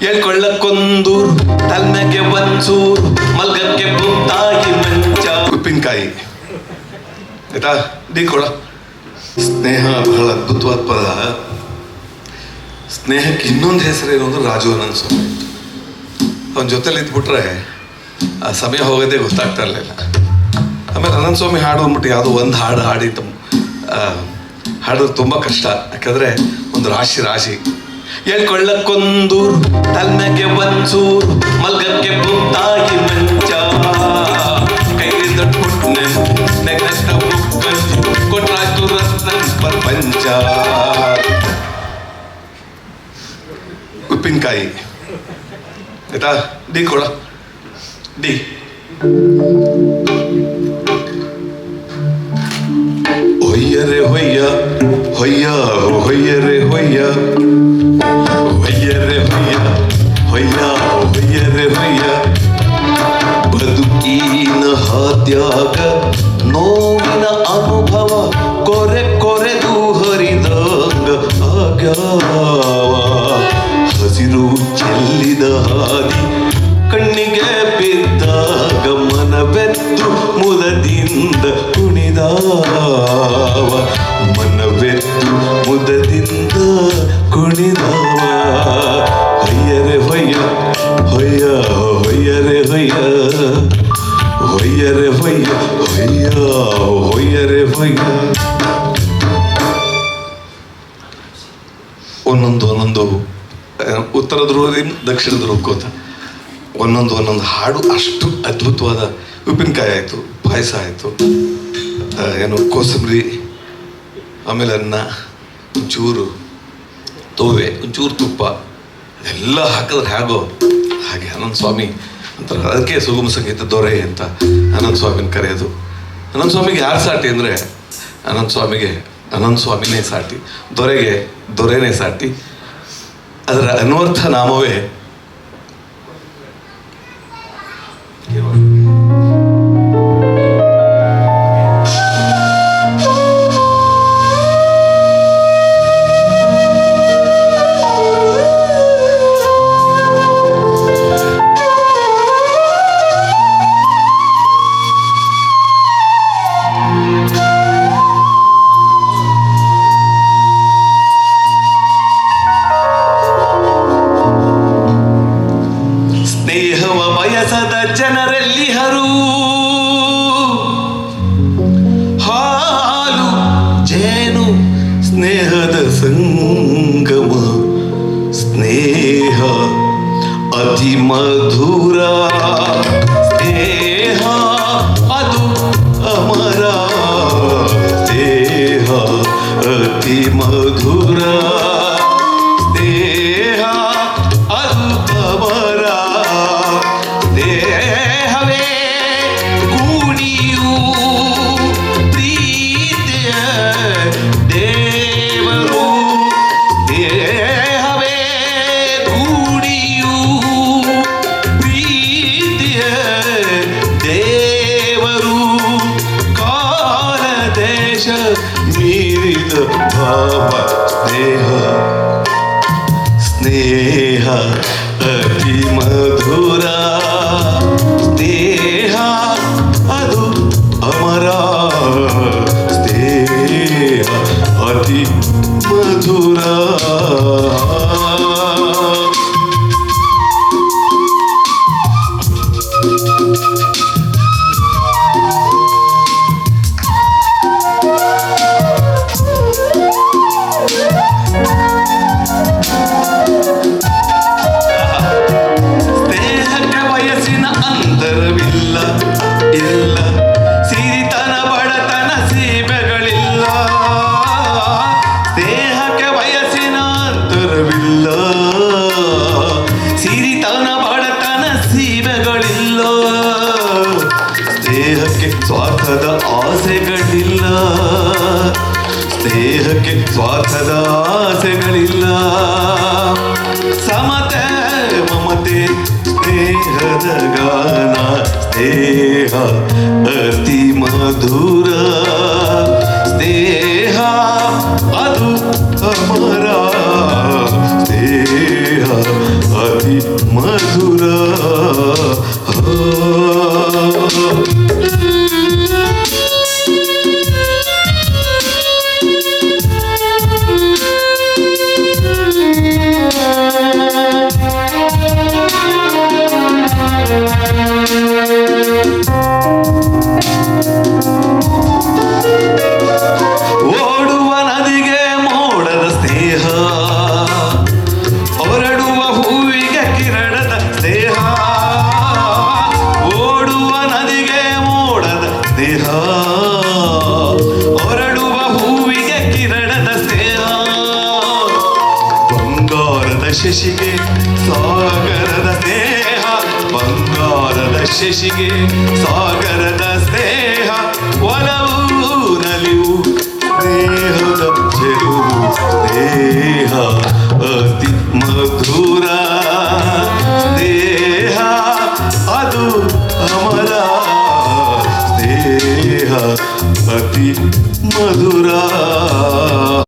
ಹೇಳ್ಕೊಳ್ಳಕ್ಕೊಂದೂರು ತಲ್ಮೆಗೆ ಒಂಚೂರು ಮಲ್ಗಕ್ಕೆ ಬುತ್ತಾಯಿ ಮಂಚ. ಉಪ್ಪಿನಕಾಯಿ ಆಯ್ತಾ, ಡಿ ಕೊಡ. ಸ್ನೇಹ ಬಹಳ ಅದ್ಭುತವಾದ ಪದ. ಸ್ನೇಹಕ್ಕೆ ಇನ್ನೊಂದು ಹೆಸರೇನು ಅಂದ್ರೆ ರಾಜು ಅನಂತ ಸ್ವಾಮಿ. ಅವನ ಜೊತೆಲಿ ಇದ್ಬಿಟ್ರೆ ಆ ಸಮಯ ಹೋಗೋದೇ ಗೊತ್ತಾಗ್ತಾ ಇರಲಿಲ್ಲ. ಆಮೇಲೆ ಅನಂತ ಸ್ವಾಮಿ ಹಾಡು ಅಂದ್ಬಿಟ್ಟು ಯಾವುದೋ ಒಂದು ಹಾಡು ಹಾಡಿತ್ತು, ಹಾಡೋದು ತುಂಬ ಕಷ್ಟ. ಯಾಕಂದರೆ ಒಂದು ರಾಶಿ ರಾಶಿ. ಹೇಳ್ಕೊಳ್ಳಕ್ಕೊಂದೂರು ತಲ್ಮೆಗೆ ಒಂಚೂರು ಮಲ್ಗಕ್ಕೆ ಬುತ್ತಾಯಿ ಮಂಚ. ಕೈಲಿಂದ ನೆಗ್ನಷ್ಟ ಕೊಟ್ರಾಯ್ತು ರತ್ನ ಪ್ರಪಂಚ. ಉಪ್ಪಿನಕಾಯಿ ಆಯ್ತಾ, ಡಿ ಕೊಡ. ಡಿ ಹೊಯ್ಯರೆ ಹೊಯ್ಯ ಹೊಯ್ಯ ಹೊಯ್ಯರೆ ಹೊಯ್ಯ ಹೊಯ್ಯರೆ ಹೊಯ್ಯ ಹೊಯ್ಯ ಹೊಯ್ಯರೆ ಹೊಯ್ಯ. ಬದುಕಿನ ಹಾದ್ಯಾಗ ನೋವಿನ ಅನುಭವ ಕೊರೆ ಕೊರೆದು ಹರಿದಾಗ ಆಗ್ಯಾವ. ಹಸಿರು ಚೆಲ್ಲಿದ ಹಾದಿ ಕಣ್ಣಿಗೆ ಬಿದ್ದಾಗ ಮನವೆತ್ತು ಮುದದಿಂದ ಕುಣಿದಾವ. ಮನವೆತ್ತು ಮುದದಿಂದ ಕುಣಿದಾವ. ಹೊಯ್ಯರೆ ಹೊಯ್ಯ ಹೊಯ್ಯ ಹೊಯ್ಯರೆ ಹೊಯ್ಯ ಹೊಯ್ಯರೆ ಹೊಯ್ಯ ಹೊಯ್ಯ ಹೊಯ್ಯರೆ ಹೊಯ್ಯ. ಒಂದೊಂದು ಉತ್ತರ ಧ್ರುವದಿಂದ ದಕ್ಷಿಣ ಧ್ರುವಕ್ಕೋತ ಒಂದೊಂದು ಹಾಡು ಅಷ್ಟು ಅದ್ಭುತವಾದ. ಉಪ್ಪಿನಕಾಯಿ ಆಯಿತು, ಪಾಯಸ ಆಯಿತು, ಏನು ಕೋಸಂಬರಿ, ಆಮೇಲೆ ಅನ್ನ, ಒಂಚೂರು ತೋವೆ, ಒಂಚೂರು ತುಪ್ಪ ಎಲ್ಲ ಹಾಕಿದ್ರೆ ಹೇಗೋ ಹಾಗೆ ಅನಂತ ಸ್ವಾಮಿ ಅಂತಾರೆ. ಅದಕ್ಕೆ ಸುಗಮ ಸಂಗೀತ ದೊರೆ ಅಂತ ಅನಂತ ಸ್ವಾಮಿನ ಕರೆಯೋದು. ಅನಂತ ಸ್ವಾಮಿಗೆ ಯಾರು ಸಾಟಿ ಅಂದರೆ ಅನಂತ ಸ್ವಾಮಿಗೆ ಅನಂತ ಸ್ವಾಮಿನೇ ಸಾಟಿ, ದೊರೆಗೆ ದೊರೆನೇ ಸಾಟಿ. ಅದರ ಅನ್ವರ್ಥ ನಾಮವೇ ಜನರೆಲ್ಲಿಹರು. ಹಾಲು ಜೇನು ಸ್ನೇಹದ ಸಂಗಮ. ಸ್ನೇಹ ಅತಿ ಮಧುರ. ಸ್ನೇಹ ಅದು ಅಮರ. ಸ್ನೇಹ ಅತಿ ಮಧುರ. ಸ್ನೇಹ ಅದು ಅಮರ. ದೇಹವೇ ಗೂಡಿಯು ಪ್ರೀತಿಯ ದೇವರು. ದೇಹವೇ ಗೂಡಿಯು ಪ್ರೀತಿಯ ದೇವರು. ಕಾಲ ದೇಶ ಮೀರಿದ ಭಾವ ಸ್ನೇಹ. ಸ್ನೇಹ ಅತಿ ಮಧುರ. ಸ್ನೇಹ ಅದು ಅಮರ. ಸ್ನೇಹ ಅತಿ ಮಧುರ. ಅಂತರವಿಲ್ಲ ಇಲ್ಲ, ಸಿರಿತನ ಬಡತನ ಸೀಮೆಗಳಿಲ್ಲ. ದೇಹಕ್ಕೆ ವಯಸ್ಸಿನ ಅಂತರವಿಲ್ಲ, ಸಿರಿತನ ಬಡತನ ಸೀಮೆಗಳಿಲ್ಲ. ದೇಹಕ್ಕೆ ಸ್ವಾರ್ಥದ ಆಸೆಗಳಿಲ್ಲ, ದೇಹಕ್ಕೆ ಸ್ವಾರ್ಥದ ಆಸೆಗಳಿಲ್ಲ. ಸಮತೆ ಮಮತೆ ಸ್ನೇಹದ ಗಾನ. ಸ್ನೇಹ ಅತಿ ಮಧುರ. ಸ್ನೇಹ ಅದು ಅಮರ. ಸ್ನೇಹ ಅತಿ ಮಧುರ. ಓಡುವ ನದಿಗೆ ಮೋಡದ ಸ್ನೇಹ, ಹೊರಡುವ ಹೂವಿಗೆ ಕಿರಣದ ಸ್ನೇಹ. ಓಡುವ ನದಿಗೆ ಮೋಡದ ಸ್ನೇಹ, ಹೊರಡುವ ಹೂವಿಗೆ ಕಿರಣದ ಸ್ನೇಹ. ಬಂಗಾರದ ಶಶಿಗೆ ಸಾಗರದ ಸ್ನೇಹ, ಬಂಗಾರದ ಶಶಿಗೆ ಸಾಗರದ ಸ್ನೇಹ. ಒಲವು ನಲಿವು ಸ್ನೇಹದ ಚೆಲುವು, ಸ್ನೇಹ ಅತಿ ಮಧುರ. ಸ್ನೇಹ ಅದು ಅಮರ, ಸ್ನೇಹ ಅತಿ ಮಧುರ.